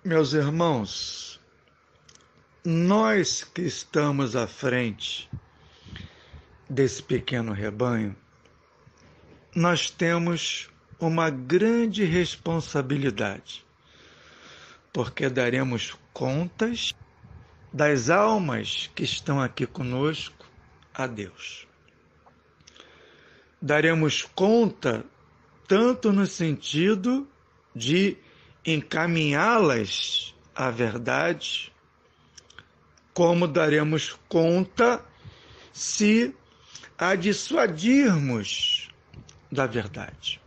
Meus irmãos, nós que estamos à frente desse pequeno rebanho, nós temos uma grande responsabilidade, porque daremos contas das almas que estão aqui conosco a Deus. Daremos conta tanto no sentido de encaminhá-las à verdade, como daremos conta se a dissuadirmos da verdade.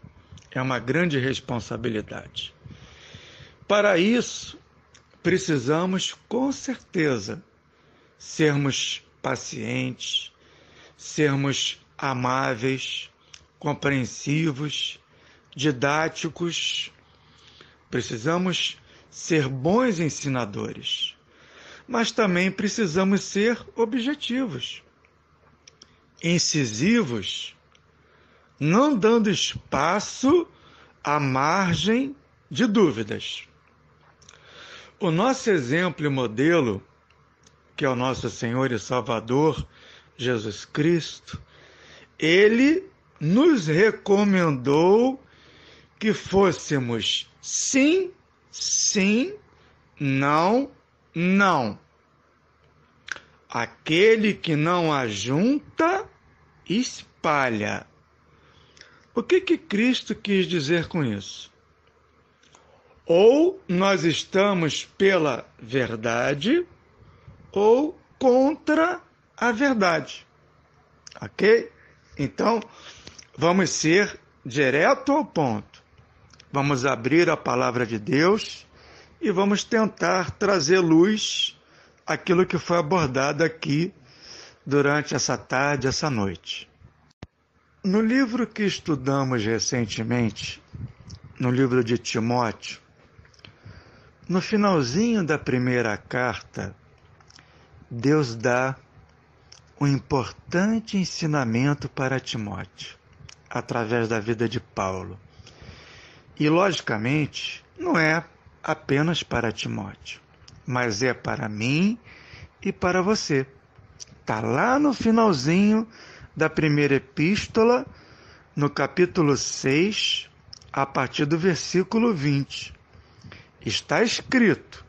É uma grande responsabilidade. Para isso, precisamos, com certeza, sermos pacientes, sermos amáveis, compreensivos, didáticos. Precisamos ser bons ensinadores, mas também precisamos ser objetivos, incisivos, não dando espaço à margem de dúvidas. O nosso exemplo e modelo, que é o nosso Senhor e Salvador, Jesus Cristo, ele nos recomendou que fôssemos sim, sim, não, não. Aquele que não ajunta, espalha. O que Cristo quis dizer com isso? Ou nós estamos pela verdade, ou contra a verdade. Ok? Então, vamos ser direto ao ponto. Vamos abrir a palavra de Deus e vamos tentar trazer luz àquilo que foi abordado aqui durante essa tarde, essa noite. No livro que estudamos recentemente, no livro de Timóteo, no finalzinho da primeira carta, Deus dá um importante ensinamento para Timóteo, através da vida de Paulo. E, logicamente, não é apenas para Timóteo, mas é para mim e para você. Está lá no finalzinho da primeira epístola, no capítulo 6, a partir do versículo 20. Está escrito: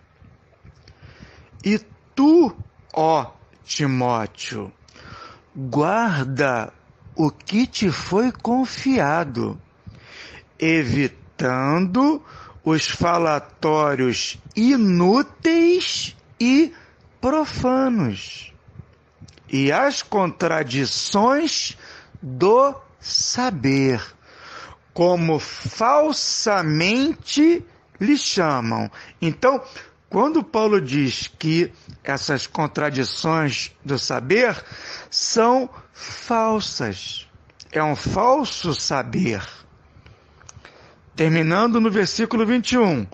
E tu, ó Timóteo, guarda o que te foi confiado, evitando os falatórios inúteis e profanos, e as contradições do saber, como falsamente lhe chamam. Então, quando Paulo diz que essas contradições do saber são falsas, é um falso saber. Terminando no versículo 21,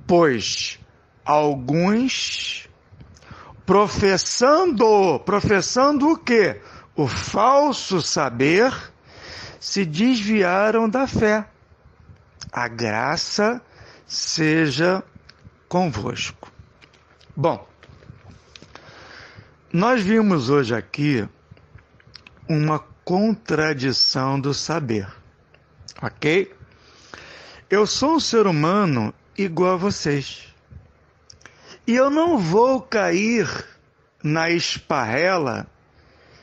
pois alguns professando o quê? O falso saber, se desviaram da fé. A graça seja convosco. Bom, nós vimos hoje aqui uma contradição do saber, ok? Eu sou um ser humano igual a vocês. E eu não vou cair na esparrela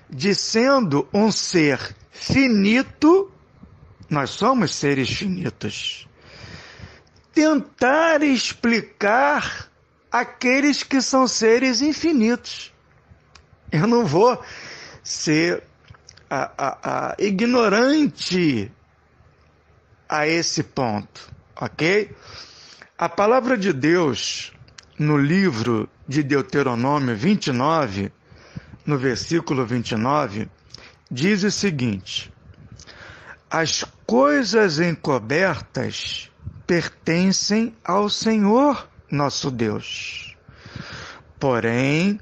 de, sendo um ser finito, nós somos seres finitos, tentar explicar aqueles que são seres infinitos. Eu não vou ser ignorante a esse ponto, ok? A palavra de Deus, no livro de Deuteronômio 29, no versículo 29, diz o seguinte: as coisas encobertas pertencem ao Senhor nosso Deus, porém,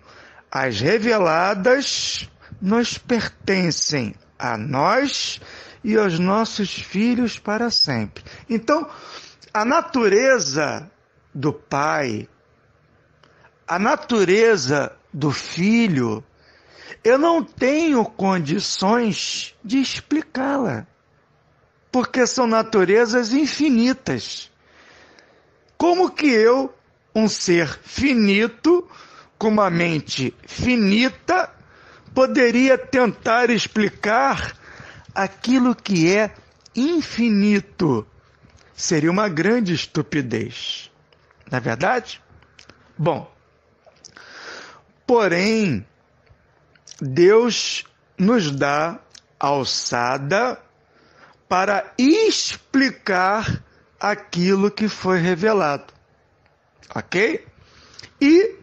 as reveladas nos pertencem a nós e aos nossos filhos para sempre. Então, a natureza do Pai, a natureza do Filho, eu não tenho condições de explicá-la, porque são naturezas infinitas. Como que eu, um ser finito, com uma mente finita, poderia tentar explicar aquilo que é infinito? Seria uma grande estupidez, não é verdade? Bom, porém, Deus nos dá alçada para explicar aquilo que foi revelado, ok? E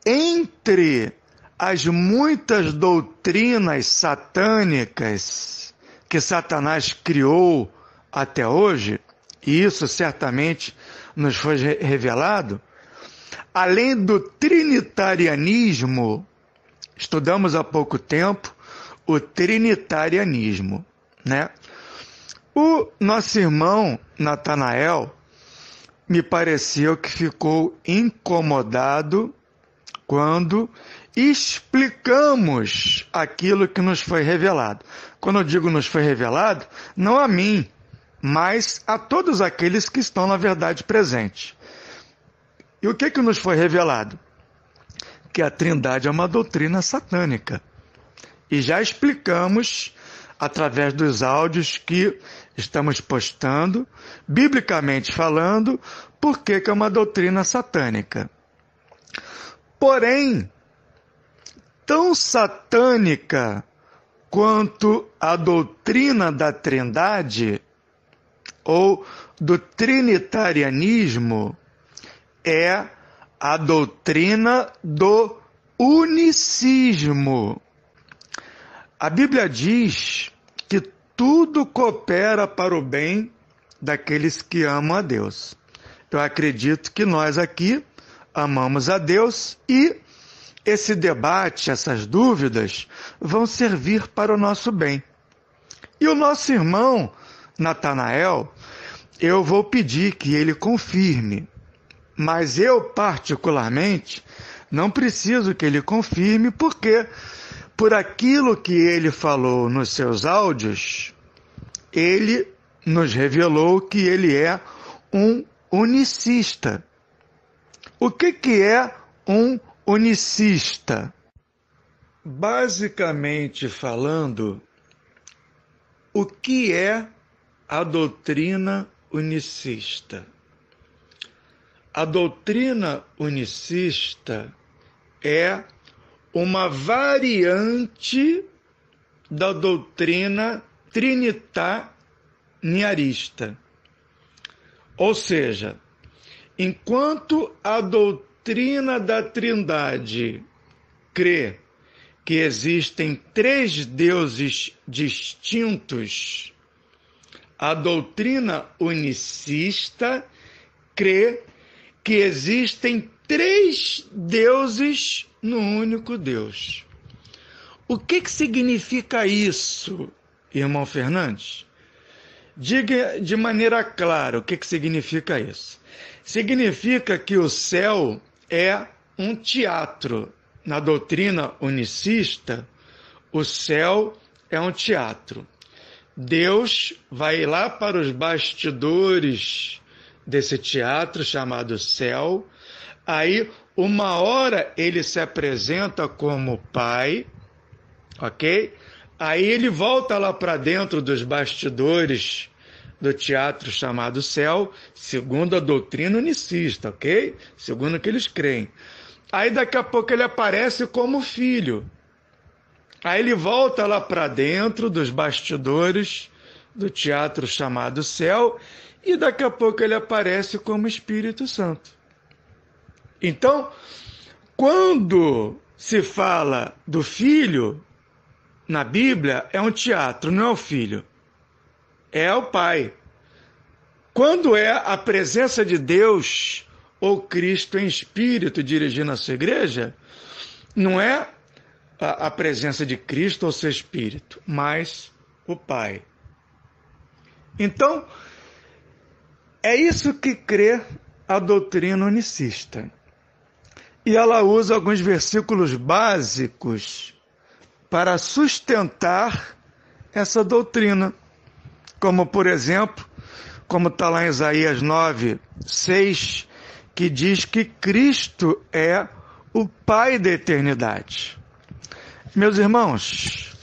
entre as muitas doutrinas satânicas que Satanás criou até hoje, e isso certamente nos foi revelado, além do trinitarianismo, estudamos há pouco tempo o trinitarianismo, né? O nosso irmão Natanael me pareceu que ficou incomodado quando explicamos aquilo que nos foi revelado. Quando eu digo nos foi revelado, não a mim, mas a todos aqueles que estão na verdade presente. E o que nos foi revelado? Que a Trindade é uma doutrina satânica. E já explicamos, através dos áudios que estamos postando, biblicamente falando, por que é uma doutrina satânica. Porém, tão satânica quanto a doutrina da Trindade, ou do trinitarianismo, é a doutrina do unicismo. A Bíblia diz que tudo coopera para o bem daqueles que amam a Deus. Eu acredito que nós aqui amamos a Deus e esse debate, essas dúvidas, vão servir para o nosso bem. E o nosso irmão Natanael, eu vou pedir que ele confirme, mas eu particularmente não preciso que ele confirme, porque por aquilo que ele falou nos seus áudios, ele nos revelou que ele é um unicista. O que é um unicista? Basicamente falando, o que é a doutrina unicista? A doutrina unicista é uma variante da doutrina trinitarianista. Ou seja, enquanto a doutrina da Trindade crê que existem três deuses distintos, a doutrina unicista crê que existem três deuses no único Deus. O que significa isso, irmão Fernandes? Diga de maneira clara o que significa isso. Significa que o céu é um teatro. Na doutrina unicista, o céu é um teatro. Deus vai lá para os bastidores desse teatro chamado céu. Aí, uma hora ele se apresenta como Pai, ok? Aí ele volta lá para dentro dos bastidores do teatro chamado céu, segundo a doutrina unicista, ok? Segundo o que eles creem. Aí daqui a pouco ele aparece como filho. Aí ele volta lá para dentro dos bastidores do teatro chamado céu e daqui a pouco ele aparece como Espírito Santo. Então, quando se fala do filho, na Bíblia, é um teatro, não é o filho, é o pai. Quando é a presença de Deus ou Cristo em espírito dirigindo a sua igreja, não é a presença de Cristo ou seu espírito, mas o Pai. Então, é isso que crê a doutrina unicista. E ela usa alguns versículos básicos para sustentar essa doutrina. Como, por exemplo, como está lá em Isaías 9:6, que diz que Cristo é o Pai da eternidade. Meus irmãos,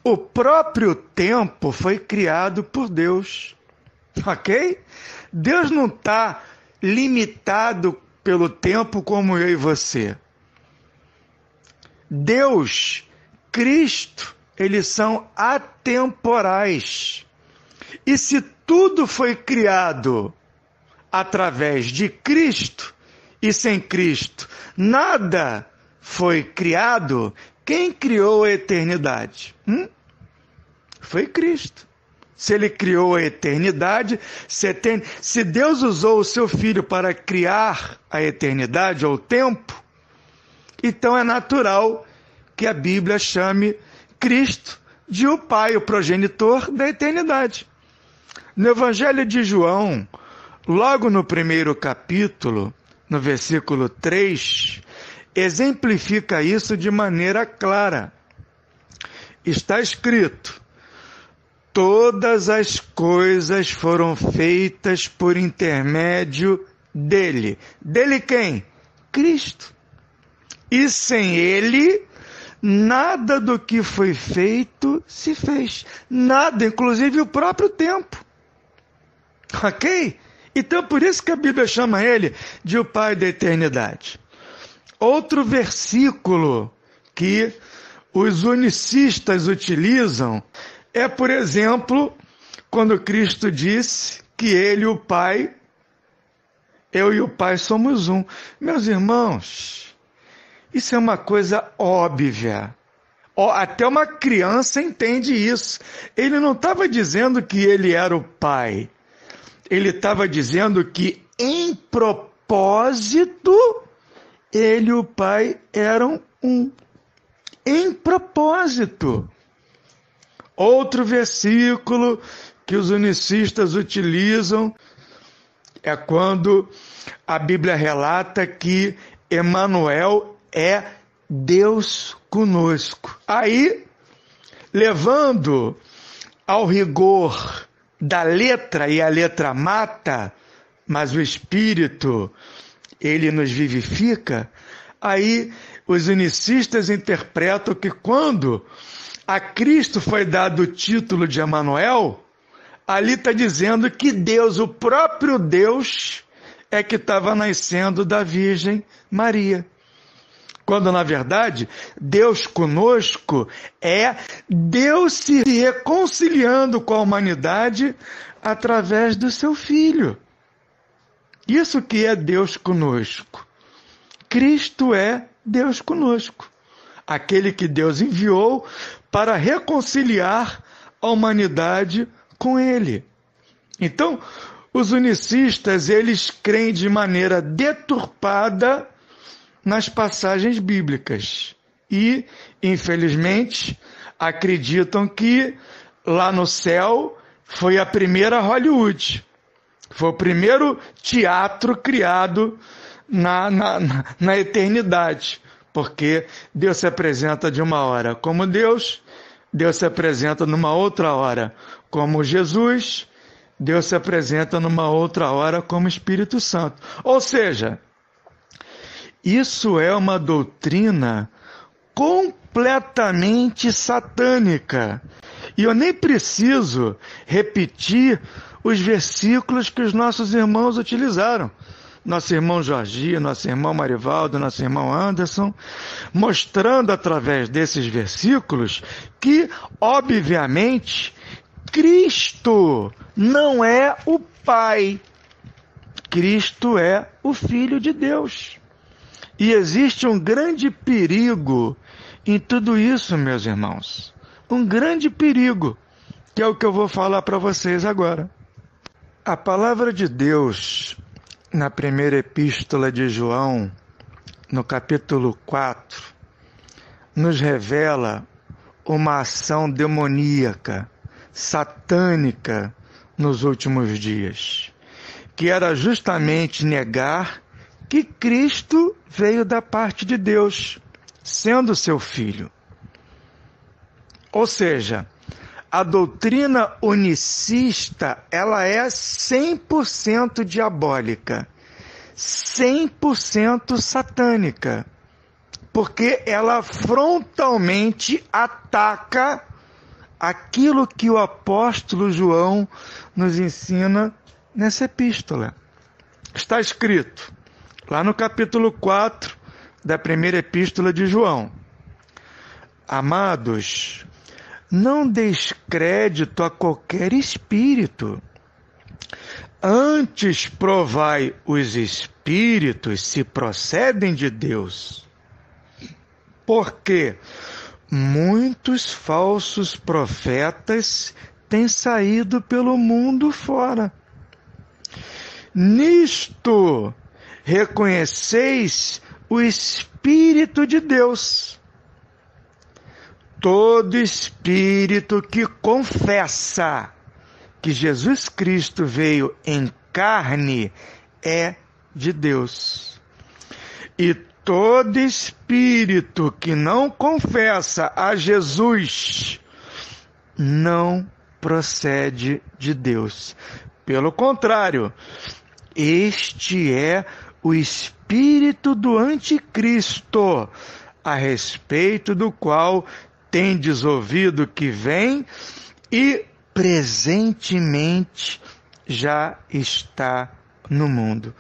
o próprio tempo foi criado por Deus, ok? Deus não está limitado pelo tempo como eu e você. Deus, Cristo, eles são atemporais. E se tudo foi criado através de Cristo, e sem Cristo nada foi criado, quem criou a eternidade? Foi Cristo. Se ele criou a eternidade, se Deus usou o seu Filho para criar a eternidade ou o tempo, então é natural que a Bíblia chame Cristo de o Pai, o progenitor da eternidade. No Evangelho de João, logo no primeiro capítulo, no versículo 3, exemplifica isso de maneira clara. Está escrito: todas as coisas foram feitas por intermédio dele. Dele quem? Cristo. E sem ele, nada do que foi feito se fez. Nada, inclusive o próprio tempo. Ok? Então, por isso que a Bíblia chama ele de o Pai da eternidade. Outro versículo que os unicistas utilizam é, por exemplo, quando Cristo disse que ele e o Pai, eu e o Pai somos um. Meus irmãos, isso é uma coisa óbvia. Até uma criança entende isso. Ele não estava dizendo que ele era o Pai. Ele estava dizendo que, em propósito, ele e o Pai eram um. Em propósito. Outro versículo que os unicistas utilizam é quando a Bíblia relata que Emanuel é Deus conosco. Aí, levando ao rigor da letra, e a letra mata, mas o Espírito, ele nos vivifica, aí os unicistas interpretam que quando a Cristo foi dado o título de Emanuel, ali está dizendo que Deus, o próprio Deus, é que estava nascendo da Virgem Maria. Quando, na verdade, Deus conosco é Deus se reconciliando com a humanidade através do seu Filho. Isso que é Deus conosco. Cristo é Deus conosco. Aquele que Deus enviou para reconciliar a humanidade com Ele. Então, os unicistas, eles creem de maneira deturpada nas passagens bíblicas e, infelizmente, acreditam que lá no céu foi a primeira Hollywood, foi o primeiro teatro criado na eternidade, porque Deus se apresenta de uma hora como Deus se apresenta numa outra hora como Jesus, Deus se apresenta numa outra hora como Espírito Santo. Ou seja, isso é uma doutrina completamente satânica. E eu nem preciso repetir os versículos que os nossos irmãos utilizaram. Nosso irmão Jorge, nosso irmão Marivaldo, nosso irmão Anderson, mostrando através desses versículos que, obviamente, Cristo não é o Pai. Cristo é o Filho de Deus. E existe um grande perigo em tudo isso, meus irmãos. Um grande perigo, que é o que eu vou falar para vocês agora. A palavra de Deus, na primeira epístola de João, no capítulo 4, nos revela uma ação demoníaca, satânica, nos últimos dias, que era justamente negar que Cristo veio da parte de Deus, sendo seu Filho. Ou seja, a doutrina unicista, ela é 100% diabólica, 100% satânica, porque ela frontalmente ataca aquilo que o apóstolo João nos ensina nessa epístola. Está escrito lá no capítulo 4 da primeira epístola de João: amados, não deis crédito a qualquer espírito. Antes provai os espíritos se procedem de Deus. Porque muitos falsos profetas têm saído pelo mundo fora. Nisto reconheceis o Espírito de Deus. Todo espírito que confessa que Jesus Cristo veio em carne é de Deus. E todo espírito que não confessa a Jesus não procede de Deus. Pelo contrário, este é o espírito do anticristo, a respeito do qual tendes ouvido que vem e presentemente já está no mundo.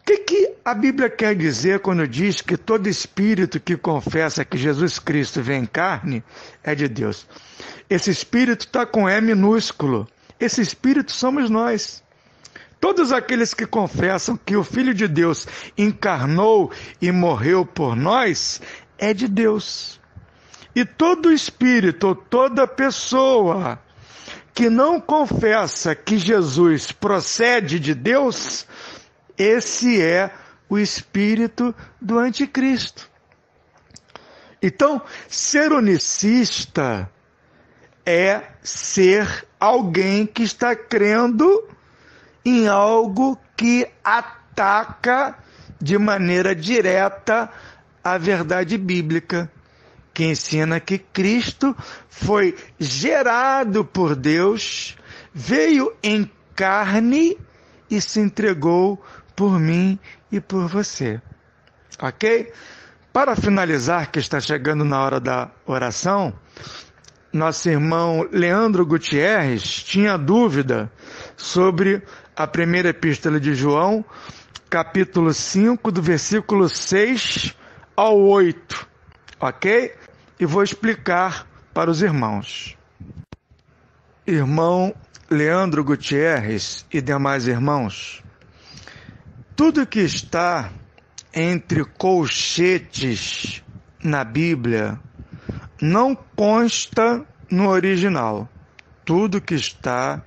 O que a Bíblia quer dizer quando diz que todo espírito que confessa que Jesus Cristo vem em carne é de Deus? Esse espírito está com E minúsculo. Esse espírito somos nós. Todos aqueles que confessam que o Filho de Deus encarnou e morreu por nós é de Deus. E todo espírito, ou toda pessoa que não confessa que Jesus procede de Deus, esse é o espírito do anticristo. Então, ser unicista é ser alguém que está crendo em algo que ataca de maneira direta a verdade bíblica, que ensina que Cristo foi gerado por Deus, veio em carne e se entregou por mim e por você. Ok? Para finalizar, que está chegando na hora da oração, nosso irmão Leandro Gutierrez tinha dúvida sobre a primeira epístola de João, capítulo 5, do versículo 6 ao 8. Ok? E vou explicar para os irmãos. Irmão Leandro Gutierrez e demais irmãos, tudo que está entre colchetes na Bíblia não consta no original. Tudo que está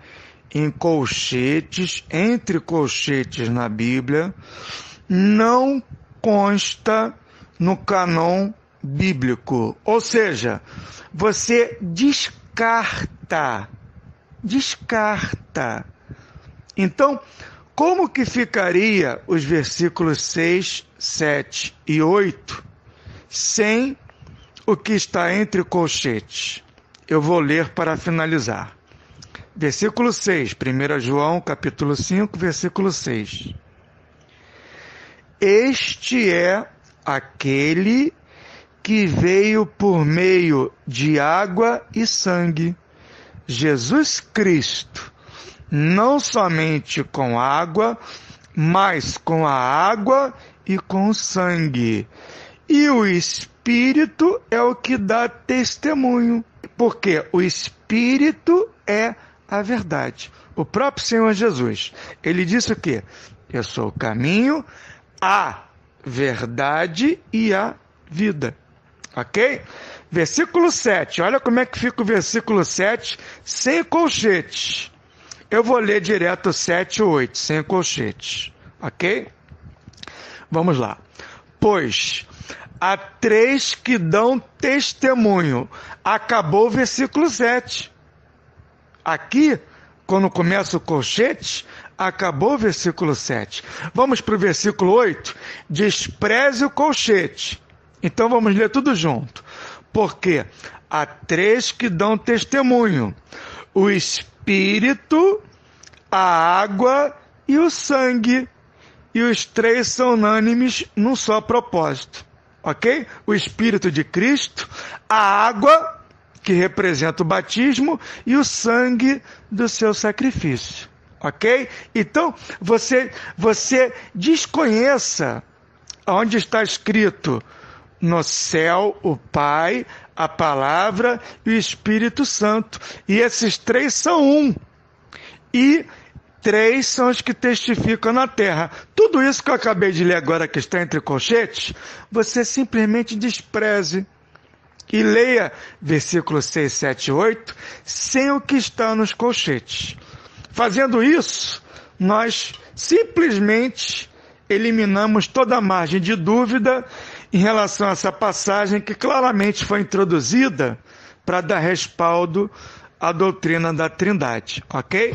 em colchetes, entre colchetes na Bíblia, não consta no cânon bíblico. Ou seja, você descarta. Então, como que ficaria os versículos 6, 7 e 8 sem o que está entre colchetes? Eu vou ler para finalizar. Versículo 6, 1 João, capítulo 5, versículo 6. Este é aquele que veio por meio de água e sangue, Jesus Cristo, não somente com água, mas com a água e com o sangue. E o Espírito é o que dá testemunho, porque o Espírito é a verdade. O próprio Senhor Jesus, ele disse o quê? Eu sou o caminho, a verdade e a vida. Ok? Versículo 7. Olha como é que fica o versículo 7 sem colchetes. Eu vou ler direto 7 e 8, sem colchetes. Ok? Vamos lá. Pois há 3 que dão testemunho. Acabou o versículo 7. Aqui quando começa o colchete, acabou o versículo 7. Vamos para o versículo 8. Despreze o colchete. Então vamos ler tudo junto. Porque há 3 que dão testemunho: o Espírito, a água e o sangue. E os 3 são unânimes num só propósito. Ok? O Espírito de Cristo, a água, que representa o batismo, e o sangue do seu sacrifício. Ok? Então, você desconheça onde está escrito: no céu, o Pai, a Palavra e o Espírito Santo. E esses 3 são um. E 3 são os que testificam na terra. Tudo isso que eu acabei de ler agora, que está entre colchetes, você simplesmente despreze. E leia versículos 6, 7 e 8, sem o que está nos colchetes. Fazendo isso, nós simplesmente eliminamos toda a margem de dúvida em relação a essa passagem que claramente foi introduzida para dar respaldo à doutrina da Trindade, ok?